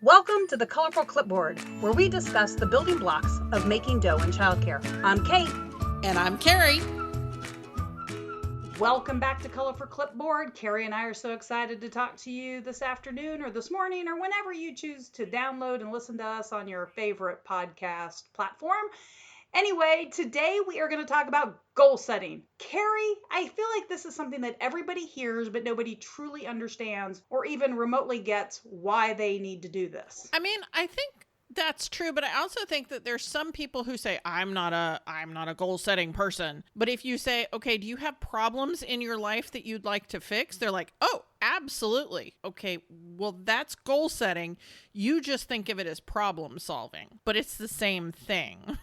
Welcome to the Colorful Clipboard, where we discuss the building blocks of making dough in childcare. I'm Kate. And I'm Carrie. Welcome back to Colorful Clipboard. Carrie and I are so excited to talk to you this afternoon or this morning or whenever you choose to download and listen to us on your favorite podcast platform. Anyway, today we are going to talk about goal setting. Carrie, I feel like this is something that everybody hears, but nobody truly understands or even remotely gets why they need to do this. I mean, I think that's true, but I also think that there's some people who say, I'm not a goal setting person. But if you say, okay, do you have problems in your life that you'd like to fix? They're like, oh, absolutely. Okay, well, that's goal setting. You just think of it as problem solving, but it's the same thing.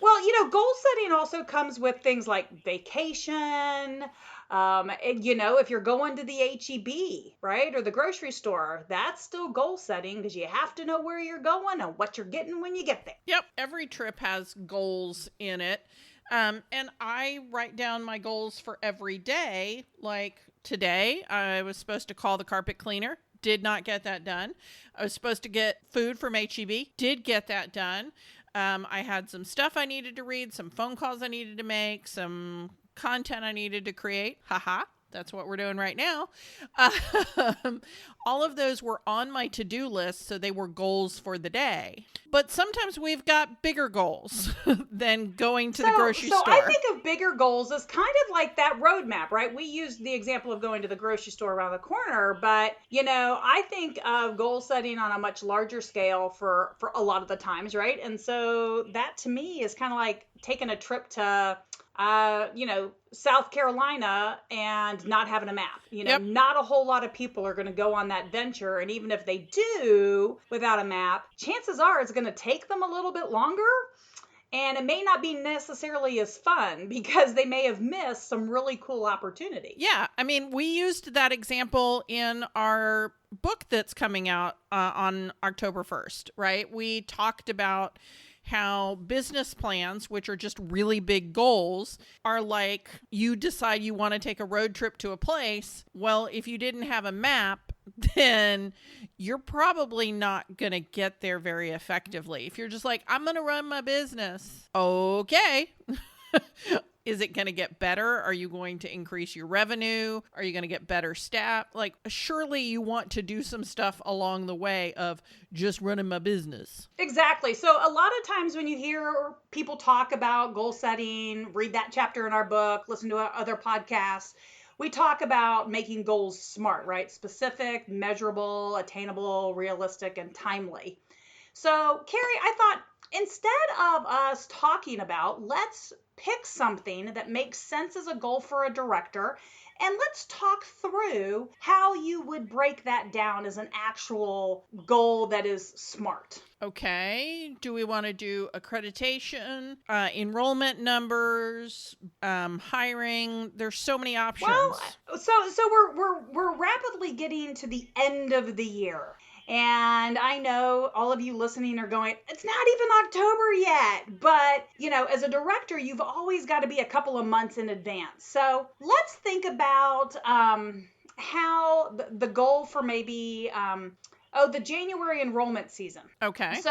Well, goal setting also comes with things like vacation, and, if you're going to the H-E-B, right, or the grocery store, that's still goal setting because you have to know where you're going and what you're getting when you get there. Yep, every trip has goals in it, and I write down my goals for every day. Like today, I was supposed to call the carpet cleaner. Did not get that done. I was supposed to get food from H-E-B. Did get that done. I had some stuff I needed to read, some phone calls I needed to make, some content I needed to create. Haha, that's what we're doing right now. All of those were on my to-do list, so they were goals for the day. But sometimes we've got bigger goals than going to the grocery store. So I think of bigger goals as kind of like that roadmap, right? We used the example of going to the grocery store around the corner, but, I think of goal setting on a much larger scale for a lot of the times, right? And so that to me is kind of like taking a trip to South Carolina and not having a map. Yep. Not a whole lot of people are going to go on that venture. And even if they do without a map, chances are it's going to take them a little bit longer. And it may not be necessarily as fun because they may have missed some really cool opportunities. Yeah. I mean, we used that example in our book that's coming out on October 1st, right? We talked about how business plans, which are just really big goals, are like you decide you want to take a road trip to a place. Well, if you didn't have a map, then you're probably not going to get there very effectively. If you're just like, I'm going to run my business. Okay. Is it going to get better? Are you going to increase your revenue? Are you going to get better staff? Like, surely you want to do some stuff along the way of just running my business. Exactly. So a lot of times when you hear people talk about goal setting, read that chapter in our book, listen to our other podcasts, we talk about making goals SMART, right? Specific, measurable, attainable, realistic, and timely. So, Carrie, I thought instead of us talking about, let's pick something that makes sense as a goal for a director, and let's talk through how you would break that down as an actual goal that is SMART. Okay. Do we want to do accreditation, enrollment numbers, hiring? There's so many options. Well, so we're rapidly getting to the end of the year. And I know all of you listening are going, it's not even October yet. But, as a director, you've always got to be a couple of months in advance. So let's think about how the goal for maybe the January enrollment season. Okay.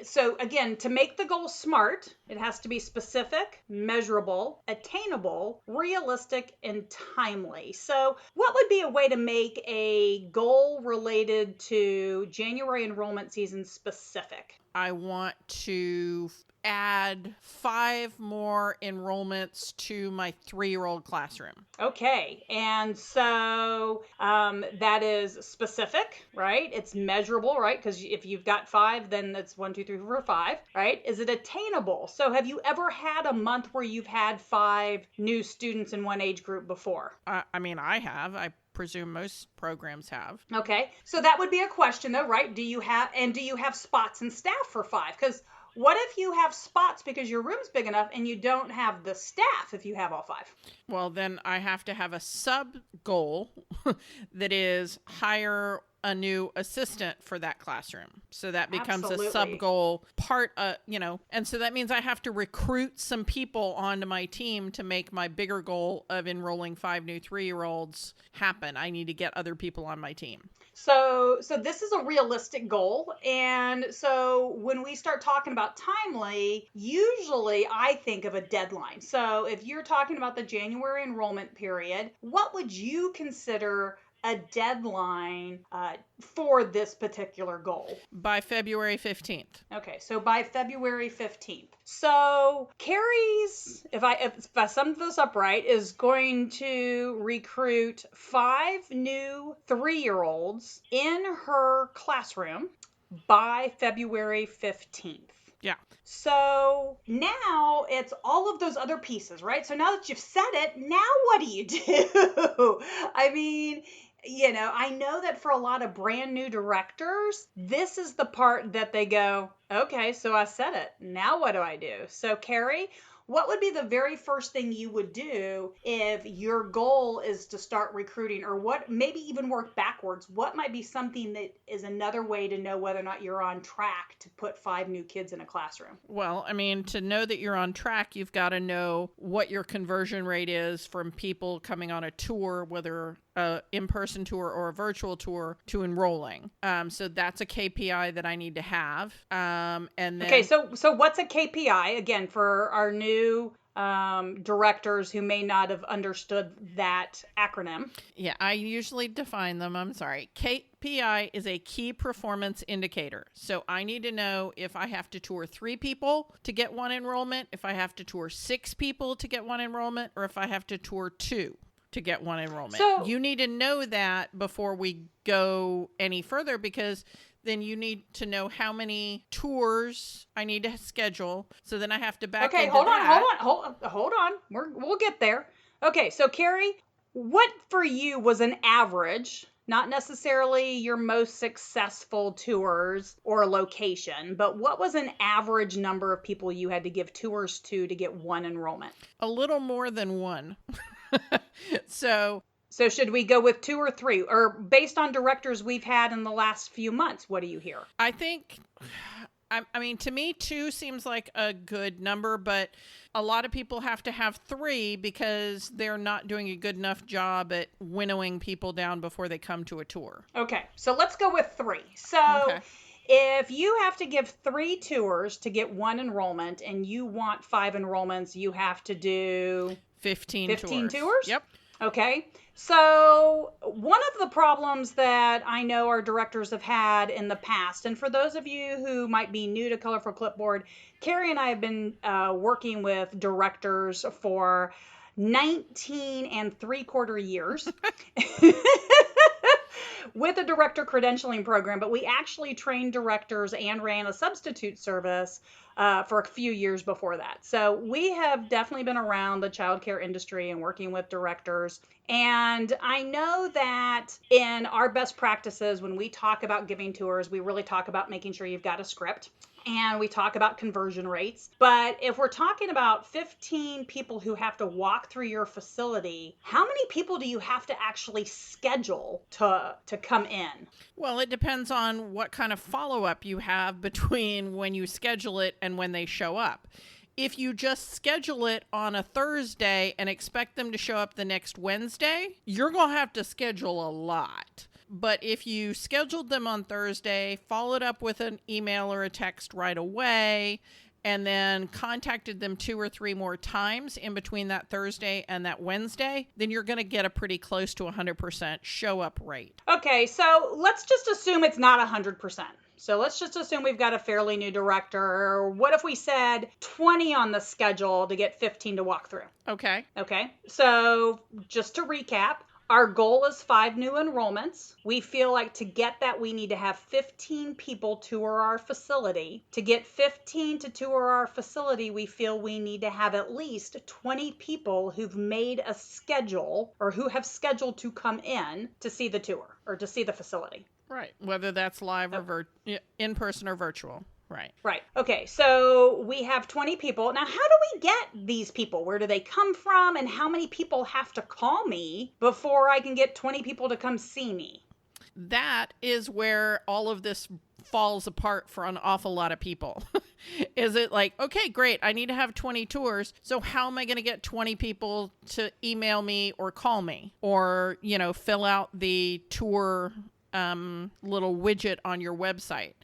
So again, to make the goal SMART, it has to be specific, measurable, attainable, realistic, and timely. So what would be a way to make a goal related to January enrollment season specific? I want to add 5 more enrollments to my 3-year-old classroom. Okay. And so that is specific, right? It's measurable, right? Because if you've got 5, then it's 1, 2, 3, 4, 5, right? Is it attainable? So have you ever had a month where you've had 5 new students in one age group before? I mean, I have. I presume most programs have. Okay. So that would be a question though, right? Do you have spots and staff for 5? Because what if you have spots because your room's big enough and you don't have the staff if you have all 5? Well, then I have to have a sub goal that is hire a new assistant for that classroom. So that becomes Absolutely. a sub goal part, and so that means I have to recruit some people onto my team to make my bigger goal of enrolling 5 new 3-year-olds happen. I need to get other people on my team. So this is a realistic goal. And so when we start talking about timely, usually I think of a deadline. So if you're talking about the January enrollment period, what would you consider a deadline for this particular goal? By February 15th. Okay, so by February 15th. So Carrie's, if I sum this up right, is going to recruit 5 new 3-year-olds in her classroom by February 15th. Yeah. So now it's all of those other pieces, right? So now that you've said it, now what do you do? I mean, I know that for a lot of brand new directors, this is the part that they go, okay, so I said it. Now what do I do? So, Carrie, what would be the very first thing you would do if your goal is to start recruiting, or what, maybe even work backwards? What might be something that is another way to know whether or not you're on track to put 5 new kids in a classroom? Well, I mean, to know that you're on track, you've got to know what your conversion rate is from people coming on a tour, whether an in-person tour or a virtual tour, to enrolling. So that's a KPI that I need to have. And then, okay, so what's a KPI again for our new directors who may not have understood that acronym? Yeah, I usually define them. I'm sorry. KPI is a key performance indicator. So I need to know if I have to tour 3 people to get 1 enrollment, if I have to tour 6 people to get 1 enrollment, or if I have to tour 2 to get 1 enrollment. So you need to know that before we go any further, because then you need to know how many tours I need to schedule. So then I have to back into that. Hold on. We'll get there. Okay, so Carrie, what for you was an average, not necessarily your most successful tours or location, but what was an average number of people you had to give tours to get 1 enrollment? A little more than 1. So should we go with 2 or 3? Or based on directors we've had in the last few months, what do you hear? I think, I mean, to me, 2 seems like a good number, but a lot of people have to have 3 because they're not doing a good enough job at winnowing people down before they come to a tour. Okay, so let's go with 3. So Okay. If you have to give 3 tours to get 1 enrollment and you want 5 enrollments, you have to do 15 tours? Yep. Okay. So one of the problems that I know our directors have had in the past, and for those of you who might be new to Colorful Clipboard, Carrie and I have been working with directors for 19 3/4 years. With a director credentialing program, but we actually trained directors and ran a substitute service for a few years before that. So we have definitely been around the childcare industry and working with directors. And I know that in our best practices, when we talk about giving tours, we really talk about making sure you've got a script. And we talk about conversion rates. But if we're talking about 15 people who have to walk through your facility, how many people do you have to actually schedule to come in? Well, it depends on what kind of follow-up you have between when you schedule it and when they show up. If you just schedule it on a Thursday and expect them to show up the next Wednesday, you're going to have to schedule a lot. But if you scheduled them on Thursday, followed up with an email or a text right away, and then contacted them 2 or 3 more times in between that Thursday and that Wednesday, then you're going to get a pretty close to 100% show up rate. Okay, so let's just assume it's not 100%. So let's just assume we've got a fairly new director. What if we said 20 on the schedule to get 15 to walk through? Okay. Okay, so just to recap, our goal is 5 new enrollments. We feel like to get that, we need to have 15 people tour our facility. To get 15 to tour our facility, we feel we need to have at least 20 people who've made a schedule or who have scheduled to come in to see the tour or to see the facility. Right. Whether that's live or in person or virtual. Right. Right. Okay. So we have 20 people. Now, how do we get these people? Where do they come from? And how many people have to call me before I can get 20 people to come see me? That is where all of this falls apart for an awful lot of people. Is it like, okay, great, I need to have 20 tours. So how am I going to get 20 people to email me or call me or, fill out the tour little widget on your website.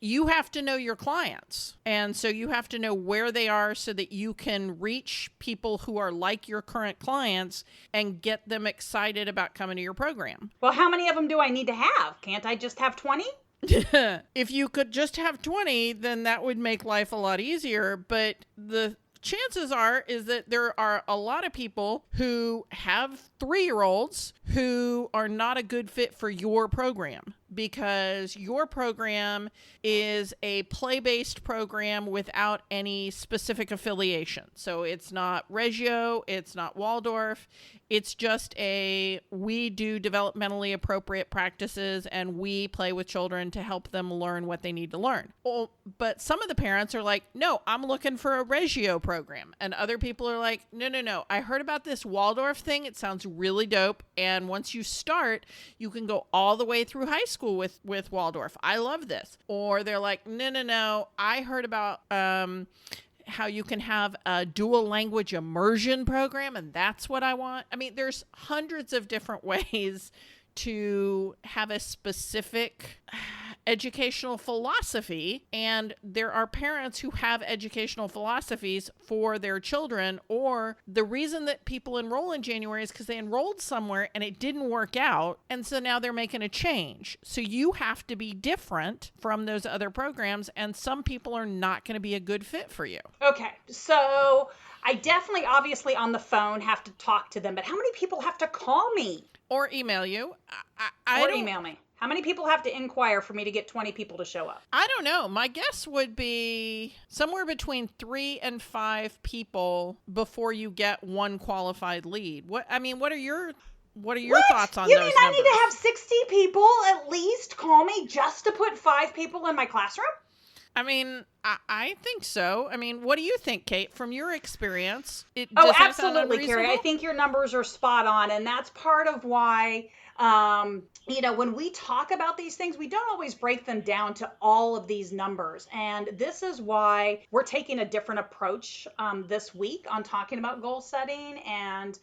You have to know your clients. And so you have to know where they are so that you can reach people who are like your current clients and get them excited about coming to your program. Well, how many of them do I need to have? Can't I just have 20? If you could just have 20, then that would make life a lot easier. But the chances are is that there are a lot of people who have 3-year-olds who are not a good fit for your program, because your program is a play-based program without any specific affiliation. So it's not Reggio, it's not Waldorf. It's just we do developmentally appropriate practices and we play with children to help them learn what they need to learn. Well, but some of the parents are like, no, I'm looking for a Reggio program. And other people are like, no. I heard about this Waldorf thing. It sounds really dope. And once you start, you can go all the way through high school with Waldorf. I love this. Or they're like, no. I heard about how you can have a dual language immersion program, and that's what I want. I mean, there's hundreds of different ways to have a specific educational philosophy, and there are parents who have educational philosophies for their children, or the reason that people enroll in January is because they enrolled somewhere and it didn't work out, and so now they're making a change. So you have to be different from those other programs, and some people are not going to be a good fit for you. Okay, so I definitely, obviously, on the phone have to talk to them, but how many people have to call me? Or email you. Or email me. How many people have to inquire for me to get 20 people to show up? I don't know. My guess would be somewhere between 3 and 5 people before you get one qualified lead. What are your thoughts on those numbers? You mean I need to have 60 people at least call me just to put 5 people in my classroom? I mean, I think so. I mean, what do you think, Kate, from your experience? Absolutely, Carrie. I think your numbers are spot on. And that's part of why, when we talk about these things, we don't always break them down to all of these numbers. And this is why we're taking a different approach this week on talking about goal setting. And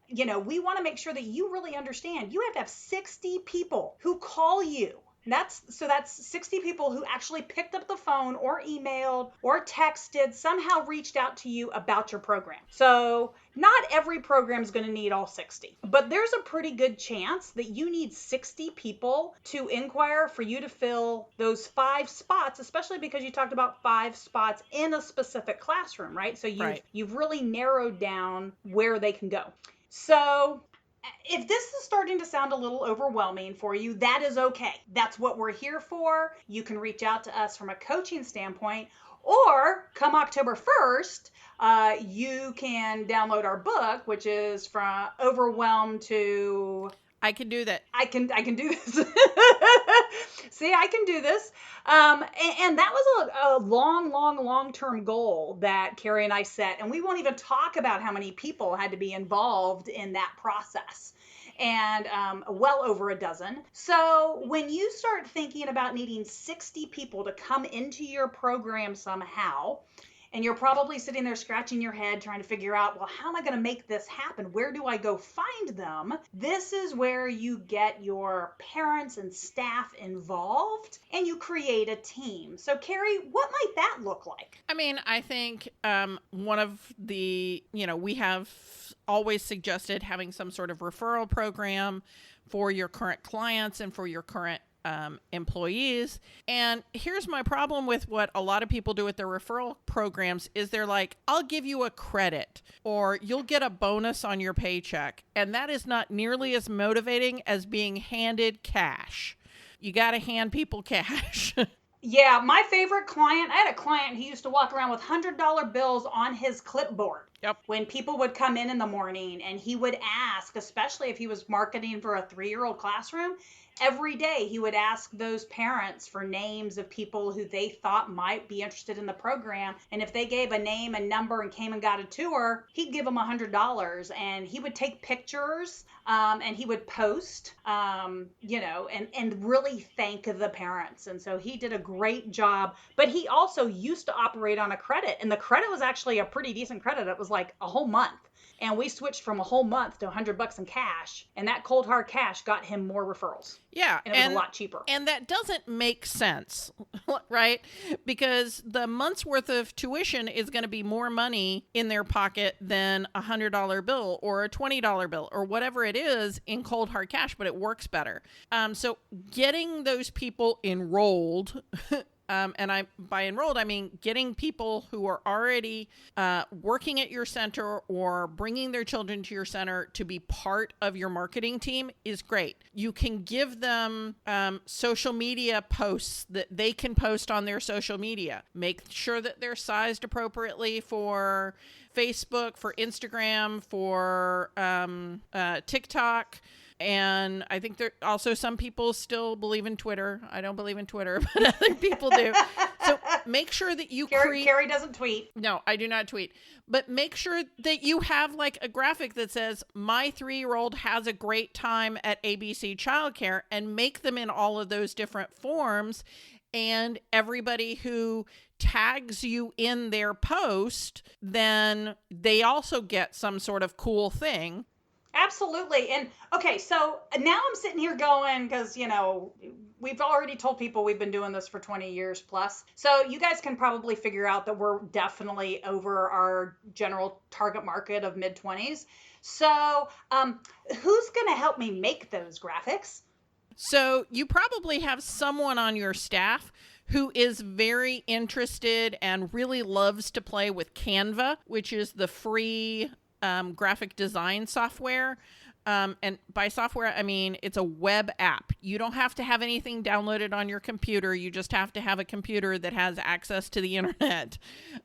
we want to make sure that you really understand you have to have 60 people who call you. That's 60 people who actually picked up the phone or emailed or texted, somehow reached out to you about your program. So not every program is going to need all 60, but there's a pretty good chance that you need 60 people to inquire for you to fill those 5 spots, especially because you talked about 5 spots in a specific classroom, right? So you've really narrowed down where they can go. So if this is starting to sound a little overwhelming for you, that is okay. That's what we're here for. You can reach out to us from a coaching standpoint, or come October 1st, you can download our book, which is From Overwhelmed to... I can do that. I can do this. See, I can do this. And that was a long-term goal that Carrie and I set. And we won't even talk about how many people had to be involved in that process. And well over a dozen. So when you start thinking about needing 60 people to come into your program somehow, and you're probably sitting there scratching your head trying to figure out, well, how am I going to make this happen? Where do I go find them? This is where you get your parents and staff involved and you create a team. So, Carrie, what might that look like? I mean, I think one of the, we have always suggested having some sort of referral program for your current clients and for your current employees. And here's my problem with what a lot of people do with their referral programs is they're like, I'll give you a credit or you'll get a bonus on your paycheck. And that is not nearly as motivating as being handed cash. You got to hand people cash. Yeah, my favorite client, I had a client who used to walk around with $100 bills on his clipboard. Yep. When people would come in the morning and he would ask, especially if he was marketing for a 3-year-old classroom, every day he would ask those parents for names of people who they thought might be interested in the program. And if they gave a name and number and came and got a tour, he'd give them $100 and he would take pictures and he would post, and really thank the parents. And so he did a great job, but he also used to operate on a credit, and the credit was actually a pretty decent credit. It was like a whole month. And we switched from a whole month to $100 in cash. And that cold hard cash got him more referrals. Yeah. And it was a lot cheaper. And that doesn't make sense, right? Because the month's worth of tuition is going to be more money in their pocket than a $100 bill or a $20 bill or whatever it is in cold hard cash, but it works better. So getting those people enrolled and by enrolled, I mean getting people who are already working at your center or bringing their children to your center to be part of your marketing team is great. You can give them social media posts that they can post on their social media. Make sure that they're sized appropriately for Facebook, for Instagram, for TikTok. And I think there also some people still believe in Twitter. I don't believe in Twitter, but other people do. So make sure that you create. Carrie doesn't tweet. No, I do not tweet. But make sure that you have like a graphic that says, my 3-year-old has a great time at ABC Childcare, and make them in all of those different forms. And everybody who tags you in their post, then they also get some sort of cool thing. Absolutely. And okay, so now I'm sitting here going, because, we've already told people we've been doing this for 20 years plus. So you guys can probably figure out that we're definitely over our general target market of mid-20s. So who's going to help me make those graphics? So you probably have someone on your staff who is very interested and really loves to play with Canva, which is the free graphic design software. And by software, I mean it's a web app. You don't have to have anything downloaded on your computer. You just have to have a computer that has access to the internet.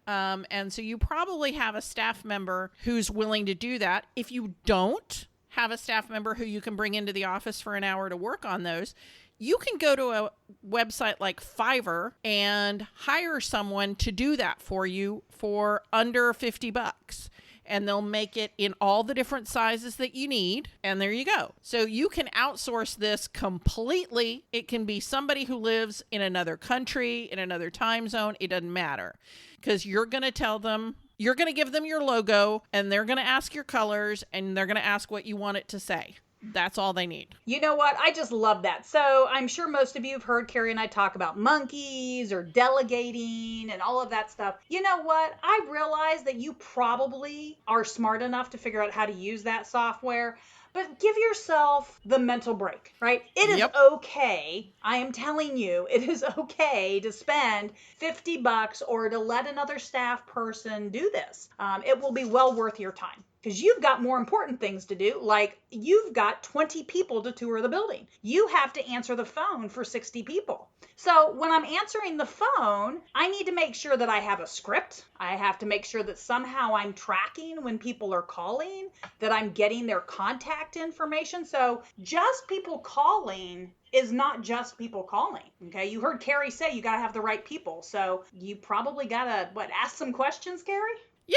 And so you probably have a staff member who's willing to do that. If you don't have a staff member who you can bring into the office for an hour to work on those, you can go to a website like Fiverr and hire someone to do that for you for under $50. And they'll make it in all the different sizes that you need. And there you go. So you can outsource this completely. It can be somebody who lives in another country, in another time zone. It doesn't matter. Because you're going to tell them, you're going to give them your logo, and they're going to ask your colors, and they're going to ask what you want it to say. That's all they need. You know what? I just love that. So I'm sure most of you have heard Carrie and I talk about monkeys or delegating and all of that stuff. You know what? I realize that you probably are smart enough to figure out how to use that software. But give yourself the mental break, right? It is okay. I am telling you, it is okay to spend $50 or to let another staff person do this. It will be well worth your time. Because you've got more important things to do, like you've got 20 people to tour the building. You have to answer the phone for 60 people. So when I'm answering the phone, I need to make sure that I have a script. I have to make sure that somehow I'm tracking when people are calling, that I'm getting their contact information. So just people calling is not just people calling. Okay. You heard Carrie say you got to have the right people. So you probably got to, ask some questions, Carrie?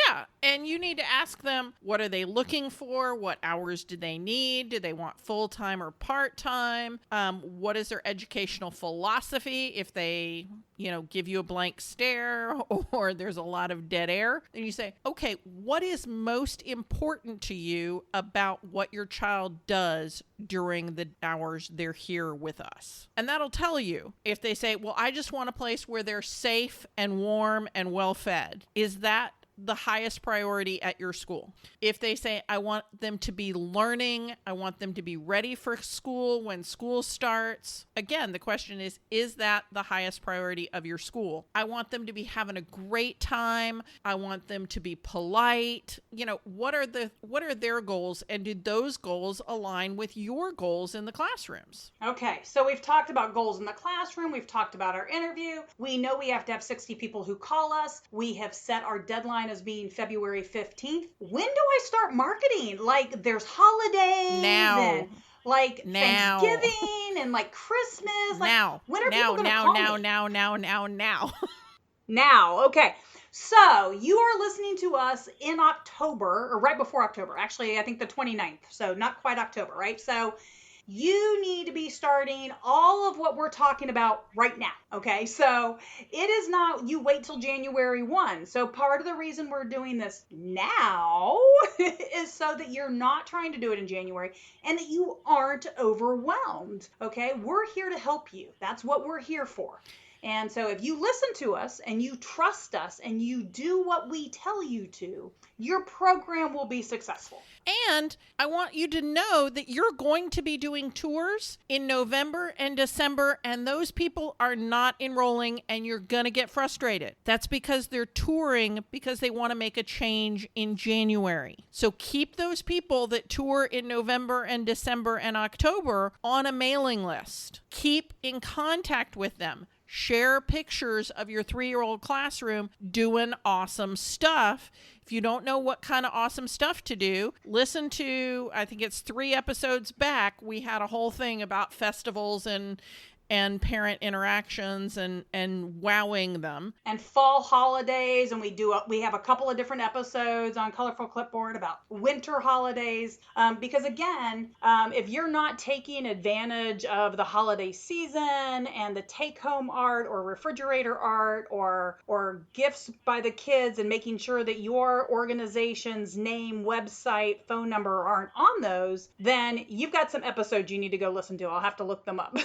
Yeah, and you need to ask them, what are they looking for? What hours do they need? Do they want full-time or part-time? What is their educational philosophy? If they, give you a blank stare or there's a lot of dead air, then you say, okay, what is most important to you about what your child does during the hours they're here with us? And that'll tell you. If they say, well, I just want a place where they're safe and warm and well-fed, is that the highest priority at your school? If they say, I want them to be learning, I want them to be ready for school when school starts. Again, the question is that the highest priority of your school? I want them to be having a great time. I want them to be polite. What are their goals? And do those goals align with your goals in the classrooms? Okay, so we've talked about goals in the classroom. We've talked about our interview. We know we have to have 60 people who call us. We have set our deadline as being February 15th. When do I start marketing? Like there's holidays now. And like now. Thanksgiving and like Christmas. Like, now. When are people going to now, call now, me? now. Now, okay. So you are listening to us in October, or right before October. Actually, I think the 29th. So not quite October, right? So you need to be starting all of what we're talking about right now. Okay. So it is not you wait till January 1. So part of the reason we're doing this now is so that you're not trying to do it in January and that you aren't overwhelmed. Okay. We're here to help you. That's what we're here for. And so if you listen to us and you trust us and you do what we tell you to, your program will be successful. And I want you to know that you're going to be doing tours in November and December, and those people are not enrolling, and you're going to get frustrated. That's because they're touring because they want to make a change in January. So keep those people that tour in November and December and October on a mailing list. Keep in contact with them. Share pictures of your 3-year-old classroom doing awesome stuff. If you don't know what kind of awesome stuff to do, listen to, I think it's 3 episodes back, we had a whole thing about festivals and parent interactions and wowing them. And fall holidays, and we have a couple of different episodes on Colorful Clipboard about winter holidays. Because again, if you're not taking advantage of the holiday season and the take-home art or refrigerator art or gifts by the kids and making sure that your organization's name, website, phone number aren't on those, then you've got some episodes you need to go listen to. I'll have to look them up.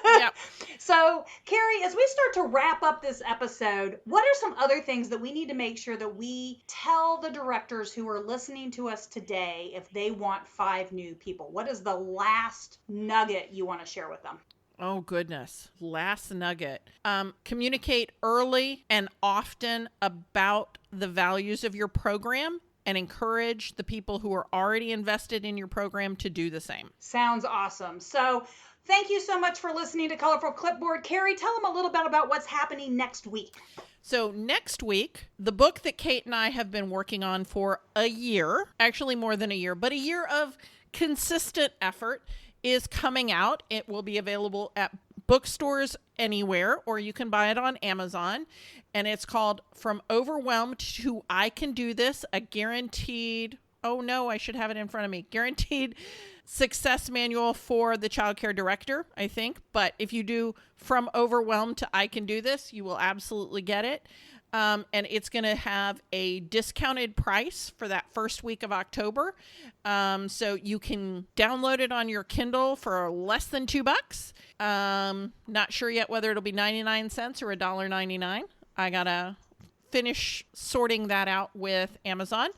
Yep. So, Carrie, as we start to wrap up this episode, what are some other things that we need to make sure that we tell the directors who are listening to us today if they want 5 new people? What is the last nugget you want to share with them? Oh, goodness. Last nugget. Communicate early and often about the values of your program and encourage the people who are already invested in your program to do the same. Sounds awesome. So, thank you so much for listening to Colorful Clipboard. Carrie, tell them a little bit about what's happening next week. So next week, the book that Kate and I have been working on for a year, actually more than a year, but a year of consistent effort is coming out. It will be available at bookstores anywhere, or you can buy it on Amazon. And it's called From Overwhelmed to I Can Do This, a guaranteed, oh no, I should have it in front of me, guaranteed success manual for the childcare director, I think. But if you do From Overwhelmed to I Can Do This, you will absolutely get it. And it's going to have a discounted price for that first week of October. So you can download it on your Kindle for less than $2. Not sure yet whether it'll be 99 cents or $1.99. I got to finish sorting that out with Amazon,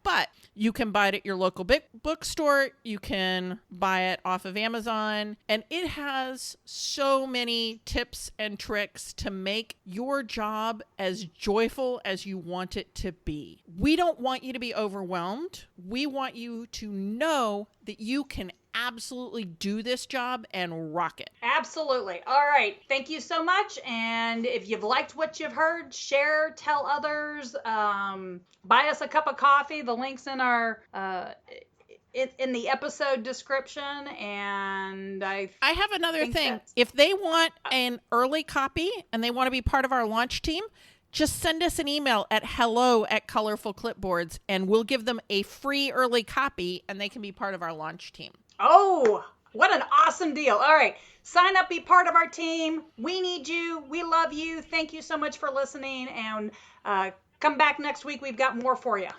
but you can buy it at your local bookstore. You can buy it off of Amazon, and it has so many tips and tricks to make your job as joyful as you want it to be. We don't want you to be overwhelmed. We want you to know that you can absolutely do this job and rock it. Absolutely. All right. Thank you so much. And if you've liked what you've heard, share, tell others, buy us a cup of coffee. The link's in our in the episode description. And I have another thing. If they want an early copy and they want to be part of our launch team, just send us an email at hello@Colorful Clipboards, and we'll give them a free early copy, and they can be part of our launch team. Oh, what an awesome deal. All right. Sign up, be part of our team. We need you. We love you. Thank you so much for listening. And come back next week. We've got more for you.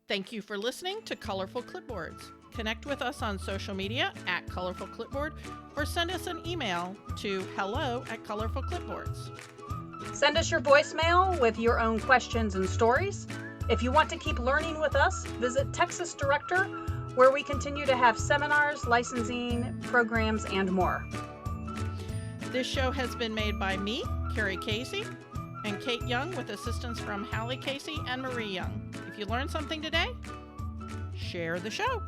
Thank you for listening to Colorful Clipboards. Connect with us on social media at Colorful Clipboard, or send us an email to hello@Colorful Clipboards. Send us your voicemail with your own questions and stories. If you want to keep learning with us, visit Texas Director, where we continue to have seminars, licensing, programs, and more. This show has been made by me, Carrie Casey, and Kate Young, with assistance from Hallie Casey and Marie Young. If you learned something today, share the show.